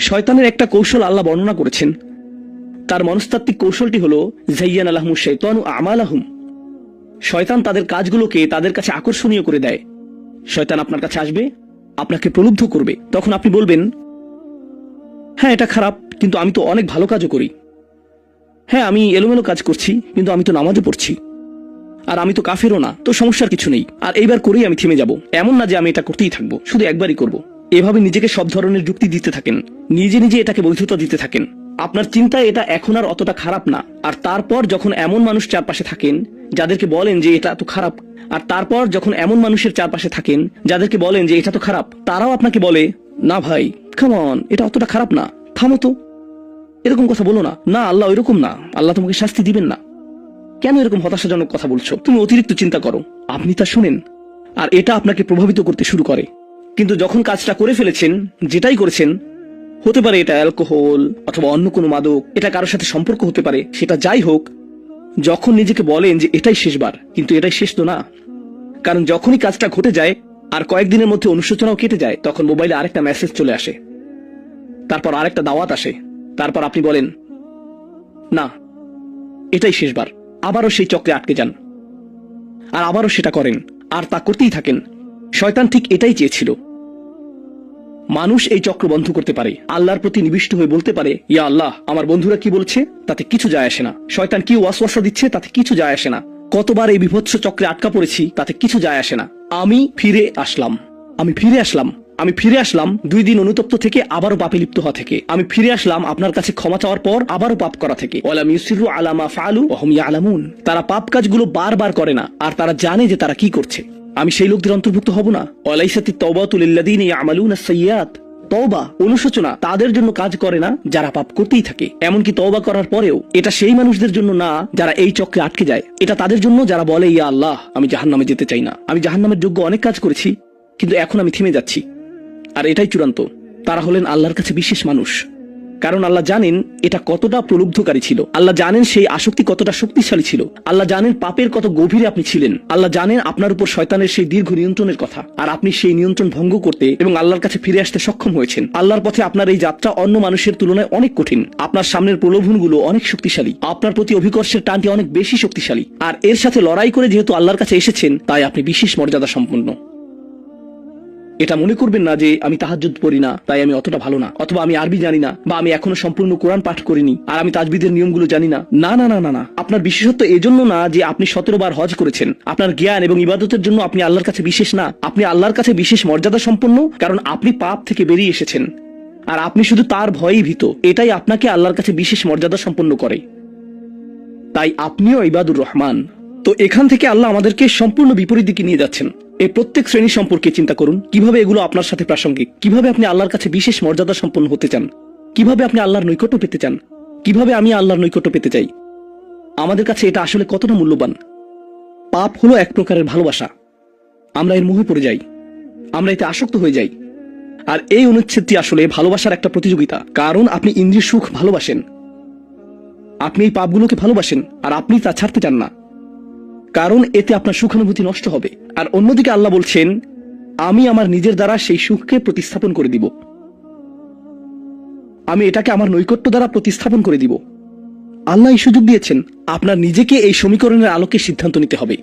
শয়তানের একটা কৌশল আল্লাহ বর্ণনা করেছেন। তার মনস্তাত্ত্বিক কৌশলটি হলো যায়্যানা লাহুমুশ শাইতানু আমালাহুম। শয়তান তাদের কাজগুলোকে তাদের কাছে আকর্ষণীয় করে দেয়। শয়তান আপনার কাছে আসবে, আপনাকে প্রলুব্ধ করবে। তখন আপনি বলবেন, হ্যাঁ এটা খারাপ, কিন্তু আমি তো অনেক ভালো কাজও করি। হ্যাঁ আমি এলোমেলো কাজ করছি, কিন্তু আমি তো নামাজও পড়ছি। আর আমি তো কাফেরও না, তো সমস্যার কিছু নেই। আর এইবার করেই আমি থেমে যাব। এমন না যে আমি এটা করতেই থাকবো, শুধু একবারই করব। এভাবে নিজেকে সব ধরনের যুক্তি দিতে থাকেন, নিজে নিজে এটাকে বৈধতা দিতে থাকেন। আপনার চিন্তায় এটা এখন আর অতটা খারাপ না। আর তারপর যখন এমন মানুষ চারপাশে থাকেন যাদেরকে বলেন যে এটা তো খারাপ, আর তারপর যখন এমন মানুষের চারপাশে থাকেন যাদেরকে বলেন যে এটা তো খারাপ, তারাও আপনাকে বলে, না ভাই কাম অন, এটা অতটা খারাপ না, থামো তো, এরকম কথা বলো না, না আল্লাহ ওইরকম না, আল্লাহ তোমাকে শাস্তি দিবেন না, কেন এরকম হতাশাজনক কথা বলছো, তুমি অতিরিক্ত চিন্তা করো। আপনি তা শুনেন, আর এটা আপনাকে প্রভাবিত করতে শুরু করে। কিন্তু যখন কাজটা করে ফেলেছেন, যেটাই করেছেন, হতে পারে এটা অ্যালকোহল অথবা অন্য কোনো মাদক, এটা কারোর সাথে সম্পর্ক হতে পারে, সেটা যাই হোক, যখন নিজেকে বলেন যে এটাই শেষবার, কিন্তু এটাই শেষ তো না। কারণ যখনই কাজটা ঘটে যায় আর কয়েকদিনের মধ্যে অনুশোচনাও কেটে যায়, তখন মোবাইলে আরেকটা মেসেজ চলে আসে, তারপর আরেকটা দাওয়াত আসে, তারপর আপনি বলেন না এটাই শেষবার, আবারও সেই চক্রে আটকে যান, আর আবারও সেটা করেন, আর তা করতেই থাকেন। শয়তান ঠিক এটাই চেয়েছিল। মানুষ এই চক্র বন্ধ করতে পারে, আল্লাহর প্রতি নিবিষ্ট হয়ে বলতে পারে, ইয়া আল্লাহ, আমার বন্ধুরা কি বলছে তাতে কিছু যায় আসে না, শয়তান কি ওয়াসওয়াসা দিচ্ছে তাতে কিছু যায় আসে না, কতবার এই বিভৎস চক্রে আটকা পড়েছি তাতে কিছু যায় আসে না। আমি ফিরে আসলাম, আমি ফিরে আসলাম, আমি ফিরে আসলাম 2 দিন অনুতপ্ত থেকে আবারও পাপে লিপ্ত হওয়া থেকে। আমি ফিরে আসলাম আপনার কাছে ক্ষমা চাওয়ার পর আবারও পাপ করা থেকে। ওয়ালাম ইউসিরু আলা মা ফাআলু ওয়া হুম ইয়ালামুন। তারা পাপ কাজগুলো বারবার করে না, আর তারা জানে যে তারা কি করছে। আমি সেই লোকদের অন্তর্ভুক্ত হব না? ওয়ালাইসাতিত তাওবাতু লিল্লাযিনা ইয়ামালুনাস সাইয়্যাত। তওবা, অনুশোচনা তাদের জন্য কাজ করে না যারা পাপ করতেই থাকে। এমনকি তওবা করার পরেও এটা সেই মানুষদের জন্য না যারা এই চক্রে আটকে যায়। এটা তাদের জন্য যারা বলে, ইয়া আল্লাহ, আমি জাহান্নামে যেতে চাই না, আমি জাহান্নামের যোগ্য অনেক কাজ করেছি, কিন্তু এখন আমি থেমে যাচ্ছি। আর এটাই চূড়ান্ত। তারা হলেন আল্লাহর কাছে বিশেষ মানুষ, কারণ আল্লাহ জানেন এটা কতটা প্রলুব্ধকারী ছিল, আল্লাহ জানেন সেই আসক্তি কতটা শক্তিশালী ছিল, আল্লাহ জানেন পাপের কত গভীরে আপনি ছিলেন, আল্লাহ জানেন আপনার উপর শয়তানের সেই দীর্ঘ নিয়ন্ত্রণের কথা, আর আপনি সেই নিয়ন্ত্রণ ভঙ্গ করতে এবং আল্লাহর কাছে ফিরে আসতে সক্ষম হয়েছেন। আল্লাহর পথে আপনার এই যাত্রা অন্য মানুষের তুলনায় অনেক কঠিন। আপনার সামনের প্রলোভনগুলো অনেক শক্তিশালী, আপনার প্রতি অভিকর্ষের টানটি অনেক বেশি শক্তিশালী, আর এর সাথে লড়াই করে যেহেতু আল্লাহর কাছে এসেছেন, তাই আপনি বিশেষ মর্যাদা সম্পন্ন। এটা মনে করবেন না যে আমি তাহাজ্জুদ পড়ি না তাই আমি অতটা ভালো না, অথবা আমি আরবি জানি না, বা আমি এখনো সম্পূর্ণ কোরআন পাঠ করিনি, আর আমি তাজবিদের নিয়মগুলো জানি না। না না না না না, আপনার বিশেষত্ব এজন্য না যে আপনি 17 বার হজ করেছেন। আপনার জ্ঞান এবং ইবাদতের জন্য আপনি আল্লাহর কাছে বিশেষ না, আপনি আল্লাহর কাছে বিশেষ মর্যাদা সম্পন্ন, কারণ আপনি পাপ থেকে বেরিয়ে এসেছেন, আর আপনি শুধু তার ভয়েই ভীত। এটাই আপনাকে আল্লাহর কাছে বিশেষ মর্যাদা সম্পন্ন করে। তাই আপনিও ইবাদুর রহমান। তো এখান থেকে আল্লাহ আমাদেরকে সম্পূর্ণ বিপরীত দিকে নিয়ে যাচ্ছেন। এই প্রত্যেক শ্রেণী সম্পর্কে চিন্তা করুন, কিভাবে এগুলো আপনার সাথে প্রাসঙ্গিক, কিভাবে আপনি আল্লাহর কাছে বিশেষ মর্যাদা সম্পন্ন হতে চান, কিভাবে আপনি আল্লাহর নৈকট্য পেতে চান, কিভাবে আমি আল্লাহর নৈকট্য পেতে চাই। আমাদের কাছে এটা আসলে কতটা মূল্যবান। পাপ হলো এক প্রকারের ভালোবাসা। আমরা এর মোহে পড়ে যাই, আমরা এতে আসক্ত হয়ে যাই। আর এই অনুচ্ছেদটি আসলে ভালোবাসার একটা প্রতিযোগিতা, কারণ আপনি ইন্দ্রিয় সুখ ভালোবাসেন, আপনি এই পাপগুলোকে ভালোবাসেন, আর আপনি তা ছাড়তে চান না, কারণ এতে আপনার সুখানুভূতি নষ্ট হবে। আর অন্যদিকে আল্লাহ বলছেন, আমি আমার নিজের দ্বারা সেই সুখকে প্রতিস্থাপন করে দিব, আমি এটাকে আমার নৈকট্য দ্বারা প্রতিস্থাপন করে দিব। আল্লাহ এই সুযোগ দিয়েছেন, আপনার নিজেকে এই সমীকরণের আলোকে সিদ্ধান্ত নিতে হবে।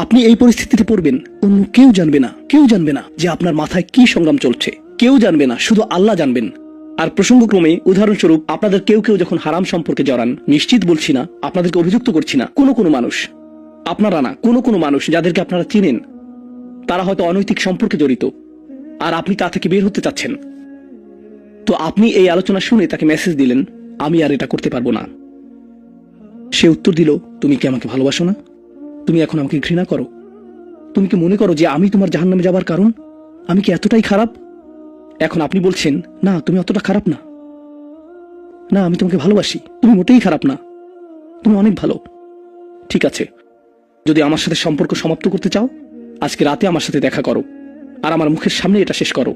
আপনি এই পরিস্থিতিতে পড়বেন, অন্য কেউ জানবে না, কেউ জানবে না যে আপনার মাথায় কি সংগ্রাম চলছে, কেউ জানবে না, শুধু আল্লাহ জানবেন। আর প্রসঙ্গক্রমে উদাহরণস্বরূপ আপনাদের কেউ কেউ যখন হারাম সম্পর্কে জড়ান, নিশ্চিত বলছি না, আপনাদেরকে অভিযুক্ত করছি না, কোনো মানুষ, আপনারা না, কোনো মানুষ যাদেরকে আপনারা চিনেন, তারা হয়তো অনৈতিক সম্পর্কে জড়িত, আর আপনি তা থেকে বের হতে চাচ্ছেন। তো আপনি এই আলোচনা শুনে তাকে মেসেজ দিলেন, আমি আর এটা করতে পারবো না। সে উত্তর দিল, তুমি কি আমাকে ভালোবাসো না? তুমি এখন আমাকে ঘৃণা করো? তুমি কি মনে করো যে আমি তোমার জাহান্নামে যাবার কারণ? আমি কি এতটাই খারাপ? এখন আপনি বলছেন, না তুমি অতটা খারাপ না, না আমি তোমাকে ভালোবাসি, তুমি মোটেই খারাপ না, তুমি অনেক ভালো। ঠিক আছে, যদি আমার সাথে সম্পর্ক সমাপ্ত করতে চাও, আজকে রাতে আমার সাথে দেখা করো, আর আমার মুখের সামনে এটা শেষ করো।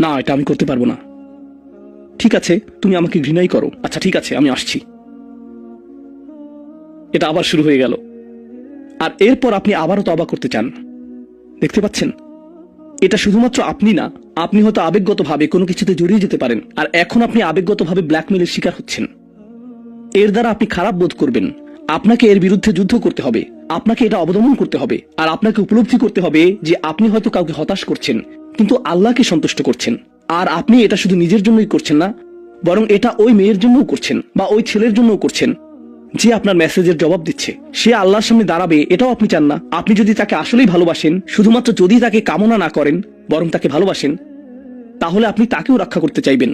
না, এটা আমি করতে পারবো না। ঠিক আছে, তুমি আমাকে ঘৃণাই করো, আচ্ছা ঠিক আছে, আমি আসছি। এটা আবার শুরু হয়ে গেল। আর এরপর আপনি আবারও তওবা করতে চান। দেখতে পাচ্ছেন, এটা শুধুমাত্র আপনি না, আপনি হয়তো আবেগগতভাবে কোনো কিছুতে জড়িয়ে যেতে পারেন, আর এখন আপনি আবেগগতভাবে ব্ল্যাকমেলের শিকার হচ্ছেন। এর দ্বারা আপনি খারাপ বোধ করবেন। আপনাকে এর বিরুদ্ধে যুদ্ধ করতে হবে, আপনাকে এটা অবদমন করতে হবে, আর আপনাকে উপলব্ধি করতে হবে যে আপনি হয়তো কাউকে হতাশ করছেন, কিন্তু আল্লাহকে সন্তুষ্ট করছেন। আর আপনি এটা শুধু নিজের জন্যই করছেন না, বরং এটা ওই মেয়ের জন্যও করছেন বা ওই ছেলের জন্যও করছেন যে আপনার মেসেজের জবাব দিচ্ছে। সে আল্লাহর সামনে দাঁড়াবে এটাও আপনি চান না। আপনি যদি তাকে আসলেই ভালোবাসেন, শুধুমাত্র যদি তাকে কামনা না করেন বরং তাকে ভালোবাসেন, তাহলে আপনি তাকেও রক্ষা করতে চাইবেন।